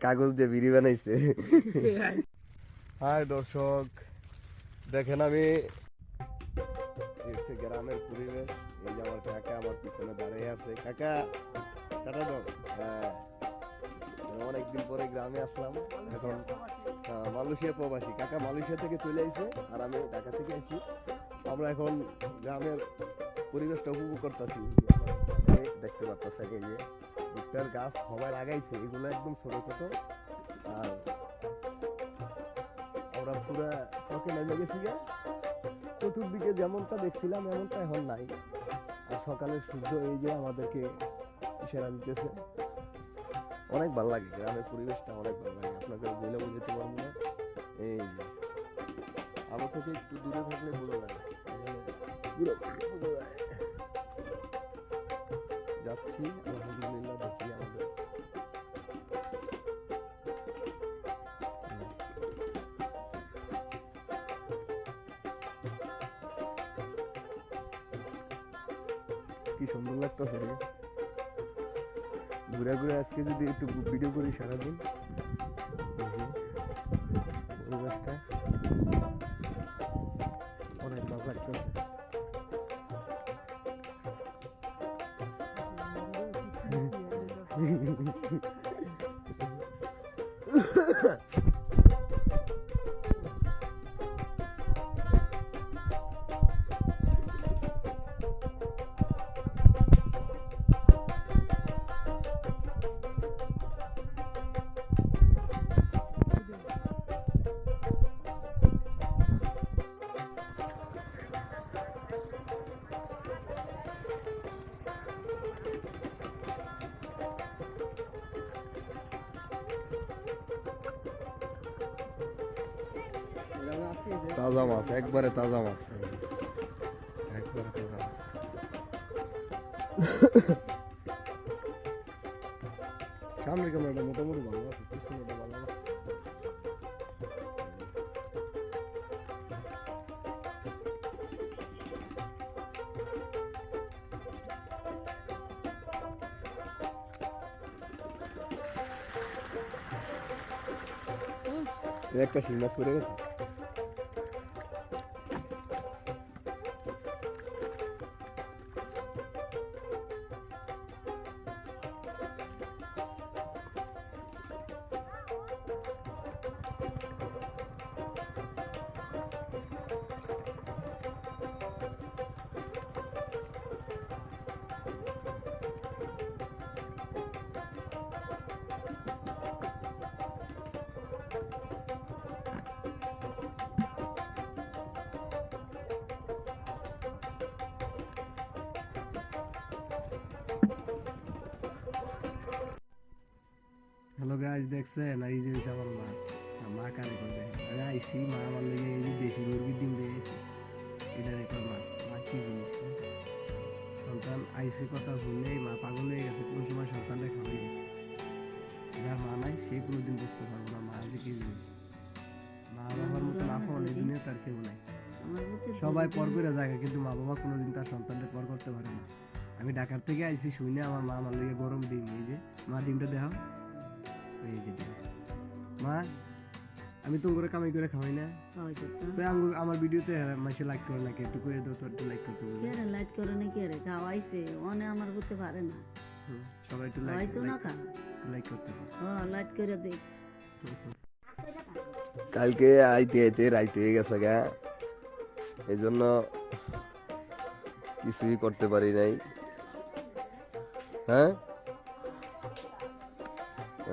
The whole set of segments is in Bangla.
কাগজ দিয়ে বিড়ি বানাইছে। হাই দর্শক, দেখেন আমি হচ্ছে গ্রামের পরিবেশ। এই যে আমার কাকা আমার পিছনে দাঁড়িয়ে আছে। কাকা টাটা দাও। হ্যাঁ, অনেকদিন পরে গ্রামে আসলাম। এখন মালয়েশিয়া প্রবাসী। কাকা মালয়েশিয়া থেকে চলে আইছে আর আমি ঢাকা থেকে আইছি। আমরা এখন গ্রামের পরিবেশটা উপভোগ করতেছি। দেখতে পাচ্ছেন এই যে ভুট্টার গাছ সবাই লাগাইছে, এগুলো একদম ছোট ছোট। আর আমরা পুরা চকে নেমে গেছি গা। চতুর্দিকে যেমনটা দেখছিলাম এমনটা এখন নাই। আর সকালের সূর্য এই যে আমাদেরকে ইশারা দিতেছে। অনেক ভালো লাগে, গ্রামের পরিবেশটা অনেক ভালো লাগে। আপনাকে বলে বোঝাতে পারবো না। এই যে আলো থেকে একটু দূরে থাকলে বোঝা যায়, পুরো বোঝা যায়। যাচ্ছি আলহামদুলিল্লাহ, দেখি আমাদের কি সুন্দর লাগতেছে। ঘুরে ঘুরে আজকে যদি একটু ভিডিও করি সারাদিন, পরিবেশটা অনেক ভালো লাগতেছে। তাজা মাছ, একবারে তাজা মাছ, একবারে তাজা মাছ। সামনে ক্যামেরাটা মোটামুটি ভালো আছে, পিছনেটা ভালো আছে। একটা শিং মাছ পড়ে গেছে। হ্যালো গাইস, দেখছেন এই যে আমার মা, মা কারে করে আমি আইসি, মা আমার লগে এই যে দেশি মুরগির ডিম দিয়ে গেছে। এটার একটা মা, মা কি জিনিস সন্তান আইসি কথা শুনলেই মা পাগল হয়ে গেছে। কোন সময় সন্তানটা খাওয়াইবে, যার মা নাই সে কোনোদিন বুঝতে পারবো না মা যে কি জিনিস। মা বাবার মতো না পাওয়া এই দুনিয়া তার কেউ নাই। সবাই পর করে জায়গা, কিন্তু মা বাবা কোনোদিন তার সন্তানটা পর করতে পারে না। আমি ঢাকার থেকে আইসি শুনে আমার মা আমার লগে গরম ডিম, এই যে মা ডিমটা দেখাও, এই যে ডিম। মা আমি তো করে কামাই করে খাওয়াই না, তো আমার ভিডিওতে মাসে লাইক করে নাকি একটু করে দাও, তো একটু লাইক করতে বলি। কে রে লাইক করে না, কে রে খাওয়াইছে অনে আমার করতে পারে না। সবাই একটু লাইক তো না কা লাইক করতে হবে। হ্যাঁ লাইক করে দে। কালকে আইতে আইতে রাইতে হয়ে গেছে গা, এই জন্য কিছুই করতে পারি নাই। হ্যাঁ,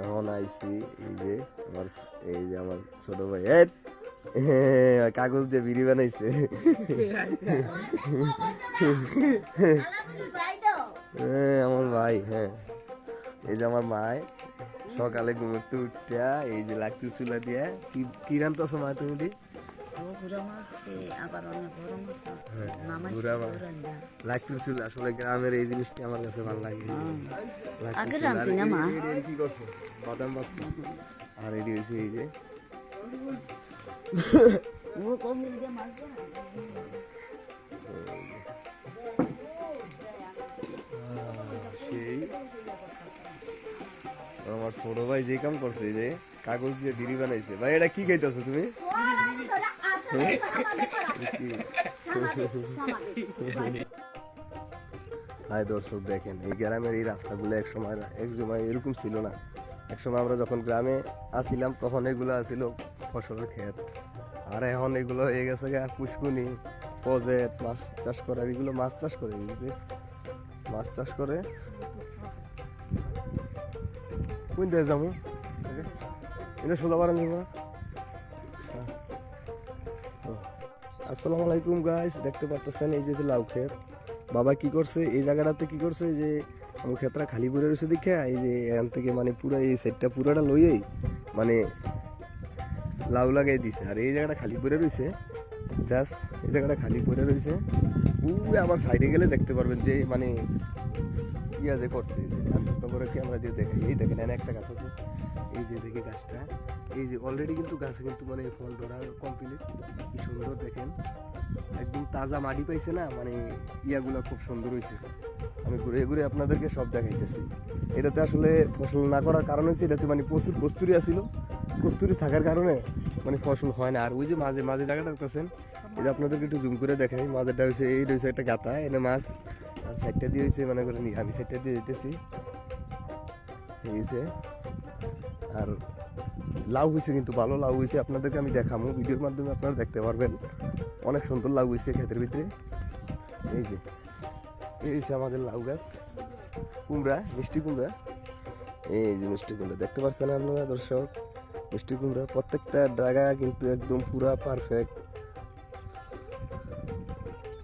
এখন আইসি এই যে আমার ছোট ভাই কাগজ দিয়ে বিড়ি বানাইছে। আমার ভাই, হ্যাঁ এই যে আমার মায় সকালে ঘুমোতে উঠিয়া এই যে লাকড়ি চুলা দিয়া কি রান্তাছো মা তুমি দি? লাকড়ির চুলা, আসলে গ্রামের এই জিনিসটা আমার কাছে ভালো লাগে। কি করছো? বাদাম বাচ্চা আর রেডি হয়েছে এই যে সেই আমার ছোট ভাই যে কাম করছে এই যে কাগজ দিয়ে বিড়ি বানাইছে ভাই এটা কি খাইতেছো তুমি হাই দর্শক দেখেন এই গ্রামের এই রাস্তাগুলো এক সময় এরকম ছিল না। এক সময় আমরা যখন গ্রামে আসিলাম তখন এগুলো আসিল ফসলের ক্ষেত, আর এখন এগুলো হয়ে গেছে পুষ্কুনি প্রজেক্ট মাছ চাষ করার, এগুলো মাছ চাষ করে মাছ চাষ করে। কোন দেশ যাবো এটা সোজা বাড়ান যাবো। আসসালামু আলাইকুম গাইস, দেখতে পাচ্ছেন এই যে লাউ ক্ষেত। বাবা কি করছে এই জায়গাটাতে, কি করছে যে আমার ক্ষেতটা খালি পড়ে রয়েছে দেখে এই যে এখান থেকে মানে পুরো এই সেটটা পুরোটা লইয়েই মানে লাউ লাগাই দিছে। আর এই জায়গাটা খালি পড়ে রয়েছে, জাস্ট এই জায়গাটা খালি পড়ে রয়েছে। আমার সাইডে গেলে দেখতে পারবেন যে মানে ইয়া যে করছে করে আমরা যে দেখাই, এই দেখেন এনে একটা গাছ আছে, এই যে দেখি গাছটা, এই যে অলরেডি কিন্তু গাছে কিন্তু মানে ফল ধরা কমপ্লিট। কি সুন্দর দেখেন, একদম তাজা মাটি পাইছে না, মানে ইয়াগুলো খুব সুন্দর হয়েছে। আমি ঘুরে ঘুরে আপনাদেরকে সব দেখাইতেছি। এটাতে আসলে ফসল না করার কারণ হচ্ছে এটাতে মানে প্রচুর কস্তুরি আসিল, কস্তুরি থাকার কারণে মানে ফসল হয় না। আর ওই যে মাঝে মাঝে জায়গাটা দেখতেছেন, এটা আপনাদেরকে একটু জুম করে দেখাই। মাঝেটা হয়েছে এই রয়েছে একটা গাতা, এনে মাছ, আর সাইডটা দিয়ে হয়েছে মানে করে নি আমি সাইডটা দিয়ে দিতেছি এই যে। আর লাউ হয়েছে কিন্তু ভালো লাউ হয়েছে, আপনাদেরকে আমি দেখাবো ভিডিওর মাধ্যমে, আপনারা দেখতে পারবেন। অনেক সুন্দর লাউ হয়েছে ক্ষেতের ভিতরে। এই যে এই হচ্ছে আমাদের লাউ গাছ, কুমড়া, মিষ্টি কুমড়া। এই যে মিষ্টি কুমড়া দেখতে পাচ্ছেন আপনারা দর্শক, মিষ্টি কুমড়া প্রত্যেকটা জায়গা কিন্তু একদম পুরা পারফেক্ট।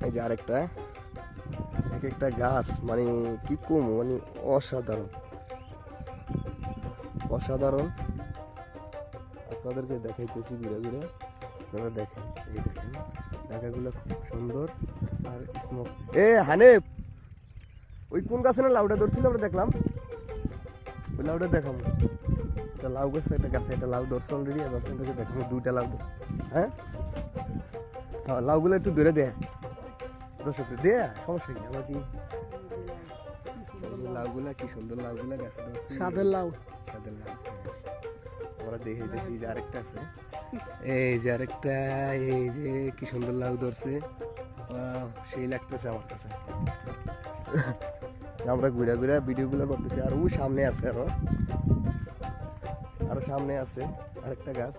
এই যে আরেকটা, এক একটা গাছ মানে কি কম, মানে অসাধারণ অসাধারণ। আপনাদেরকে দেখাইতেছি ঘুরে ঘুরে, আপনারা দেখেন। এই দেখেন জায়গাগুলো খুব সুন্দর। আর স্মোক এ হানিফ, ওই কোন গাছে না লাউটা ধরছিল আমরা দেখলাম, ওই লাউটা দেখাবো। এটা লাউ গাছ, একটা গাছে একটা লাউ ধরছে অলরেডি। এবার আপনাদেরকে দেখাবো দুইটা লাউ। হ্যাঁ হ্যাঁ, লাউগুলো একটু ধরে দেয় দর্শক, দেয়া সমস্যা কি আমার কি। লাউগুলা কি সুন্দর, লাউগুলা গাছে ধরছে, সাদের লাউ। সাদের লাউ আমরা দেখে দেখি। যে আরেকটা আছে, এই যে আরেকটা, এই যে কি সুন্দর লাউ ধরছে, সেই লাগতেছে আমার কাছে। আমরা ঘুরে ঘুরে ভিডিওগুলো করতেছি। আর ওই সামনে আছে, আরো সামনে আছে আরেকটা গাছ।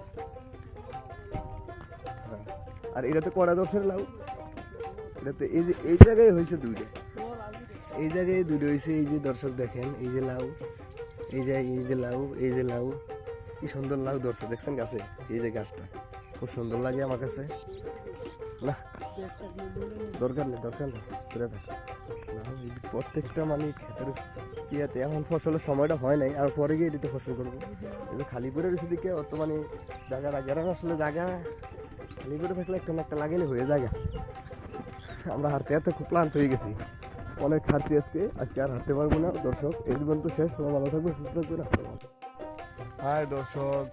আর এটাতে কড়া ধরছে লাউ, এটাতে এই যে এই জায়গায় হয়েছে দুইটা, এই জায়গায় দুটো হয়েছে। এই যে দর্শক দেখেন, এই যে লাউ, এই যে লাউ, এই যে লাউ, কি সুন্দর লাউ ধরছে দেখছেন গাছে। এই যে গাছটা খুব সুন্দর লাগে আমার কাছে। না দরকার নেই ঘুরে থাক। প্রত্যেকটা মানে ক্ষেতের ইয়েতে এখন ফসলের সময়টা হয় নাই, আর পরে গিয়ে এটিতে ফসল করবো। কিন্তু খালি করে রয়েছে দিকে অত মানে জায়গাটা, গ্রামে আসলে জায়গা খালি করে থাকলে একটা না একটা লাগাইলে হয়ে জায়গা। আমরা হাঁটতে হাঁটতে খুব ক্লান্ত হয়ে গেছি, অনেক হাঁটছি আজকে আর হাঁটতে পারবো না দর্শক। এই পর্যন্ত শেষ, তোমরা ভালো থাকবে, সুস্থ থাকবে। হাই দর্শক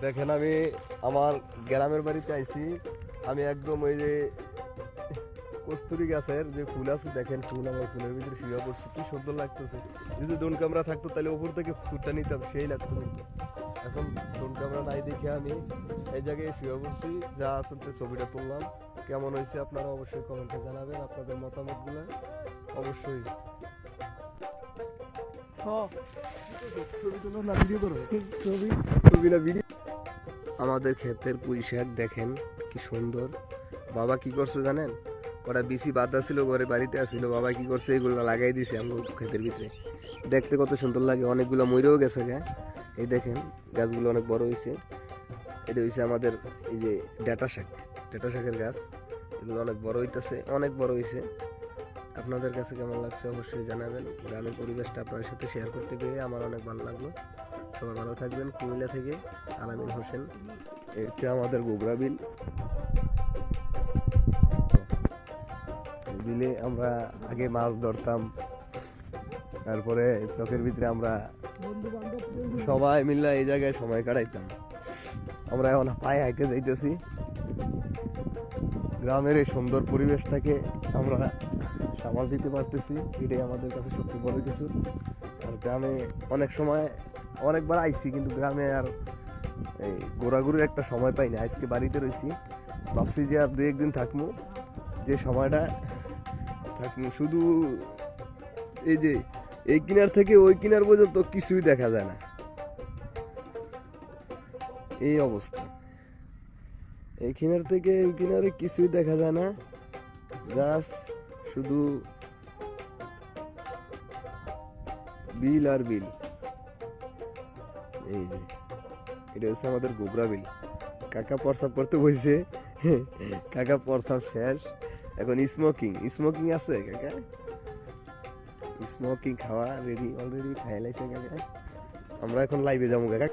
দেখেন, আমি আমার গ্রামের বাড়িতে আইছি। আমি একদম ওই যে কস্তুরি গাছের যে ফুল আছে দেখেন, ফুল আমার ফুলের ভিতরে শুয়ে পড়ছে, কি সুন্দর লাগতেছে। যদি ড্রোন ক্যামেরা থাকতো তাহলে উপর থেকে ফুলটা নিতাম, সেই লাগতো। কিন্তু এখন ড্রোন ক্যামেরা নাই দেখে আমি এই জায়গায় শুয়ে পড়ছি, যা আসলে ছবিটা তুললাম। কেমন হয়েছে আপনারা অবশ্যই কমেন্টে জানাবেন আপনাদের মতামতগুলো অবশ্যই। আমাদের ক্ষেতের পুঁই শাক দেখেন কি সুন্দর। বাবা কি করছে জানেন, ওরা বিসি বাদ ছিল ঘরে, বাড়িতে আসছিল, বাবা কি করছে এগুলো লাগাই দিছে আমার ক্ষেতের ভিতরে। দেখতে কত সুন্দর লাগে, অনেকগুলো মরেও গেছে গা। এই দেখেন গাছগুলো অনেক বড় হয়েছে। এটা হয়েছে আমাদের এই যে ডাঁটা শাকের গাছ, এগুলো অনেক বড় হইতেছে, অনেক বড় হয়েছে। আপনাদের কাছে কেমন লাগছে অবশ্যই জানাবেন। গ্রামের পরিবেশটা আপনার সাথে শেয়ার করতে পেরে আমার অনেক ভালো লাগলো। সবাই ভালো থাকবেন। কুমিল্লা থেকে আলামিন হোসেন। এই হচ্ছে আমাদের গোবরা বিল। বিলে আমরা আগে মাছ ধরতাম, তারপরে চকের ভিতরে আমরা সবাই মিলে এই জায়গায় সময় কাটাইতাম। আমরা এখন পায়ে হাইটে যাইতেছি। গ্রামের এই সুন্দর পরিবেশটাকে আমরা সামাল দিতে পারতেছি, এটাই আমাদের কাছে সবচেয়ে বড় কিছু। আর গ্রামে অনেক সময় অনেকবার আইছি কিন্তু গ্রামে আর এই ঘোরাঘুরির একটা সময় পাই না। আজকে বাড়িতে রয়েছি, ভাবছি যে আর 2-1 দিন থাকবো, যে সময়টা থাকবো শুধু এই যে এই কিনার থেকে ওই কিনার পর্যন্ত কিছুই দেখা যায় না, এই অবস্থা। এই কিনার থেকে ওই কিনারে কিছুই দেখা যায় না, জাস্ট শুধু বিল আর বিল। এই যে এটা হচ্ছে আমাদের গোবরা বিল। কাকা প্রসাব করতে বসে, কাকা প্রসাব শেষ, এখন স্মোকিং স্মোকিং আছে কাকা, স্মোকিং খাওয়া রেডি, অলরেডি খাই লাইছে কাকা। আমরা এখন লাইভে যাবো কাকা।